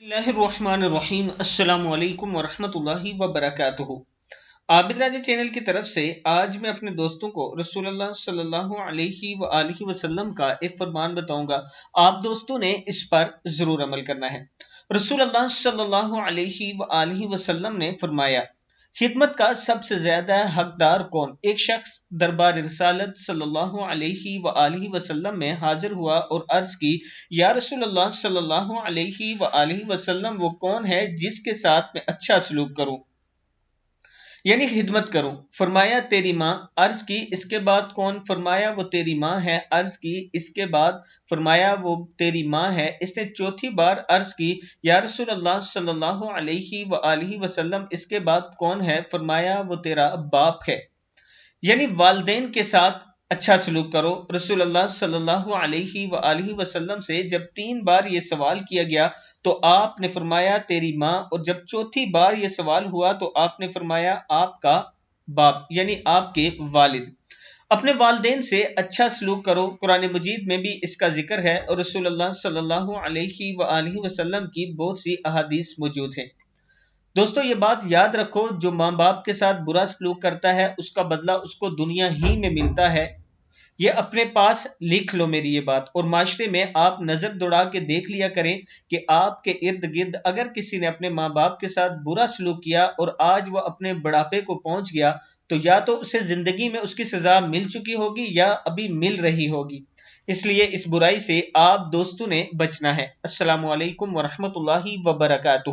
बिस्मिल्लाहिर्रहमानिर्रहीम। अस्सलामु अलैकुम वरहमतुल्लाहि वबरकातुहू। आबिद राजा चैनल की तरफ से आज मैं अपने दोस्तों को रसूलुल्लाह सल्लल्लाहु अलैहि वसल्लम का एक फरमान बताऊंगा। आप दोस्तों ने इस पर जरूर अमल करना है। रसूलुल्लाह सल्लल्लाहु अलैहि वसल्लम ने फरमाया, खिदमत का सबसे ज्यादा हकदार कौन? एक शख्स दरबार रिसालत सल्लल्लाहु अलैहि वसल्लम में हाजिर हुआ और अर्ज की, या रसूलल्लाह सल्लल्लाहु अलैहि वसल्लम, वो कौन है जिसके साथ मैं अच्छा सलूक करूं, यानी खिदमत करूं? फरमाया, तेरी माँ। अर्ज की, इसके बाद कौन? फरमाया, वो तेरी माँ है। अर्ज की, इसके बाद? फरमाया, वो तेरी माँ है। इसने चौथी बार अर्ज की, या रसूल अल्लाह सल्लल्लाहु अलैहि वसल्लम, इसके बाद कौन है? फरमाया, वो तेरा बाप है, यानी वालदेन के साथ अच्छा सलूक करो। रसूलुल्लाह सल्लल्लाहु अलैहि वसल्लम से जब 3 बार ये सवाल किया गया तो आपने फरमाया, तेरी माँ। और जब चौथी बार ये सवाल हुआ तो आपने फरमाया, आपका बाप, यानी आपके वालिद। अपने वालदेन से अच्छा सलूक करो। कुरान मजीद में भी इसका जिक्र है और रसूलुल्लाह सल्लल्लाहु अलैहि वसल्लम की बहुत सी अहादीस मौजूद हैं। दोस्तों, ये बात याद रखो, जो माँ बाप के साथ बुरा सलूक करता है उसका बदला उसको दुनिया ही में मिलता है। ये अपने पास लिख लो मेरी ये बात। और माशरे में आप नजर दौड़ा के देख लिया करें कि आपके इर्द गिर्द अगर किसी ने अपने माँ बाप के साथ बुरा सलूक किया और आज वह अपने बुढ़ापे को पहुंच गया, तो या तो उसे जिंदगी में उसकी सजा मिल चुकी होगी या अभी मिल रही होगी। इसलिए इस बुराई से आप दोस्तों ने बचना है। अस्सलामु अलैकुम वरहमतुल्लाहि वबरकातुहू।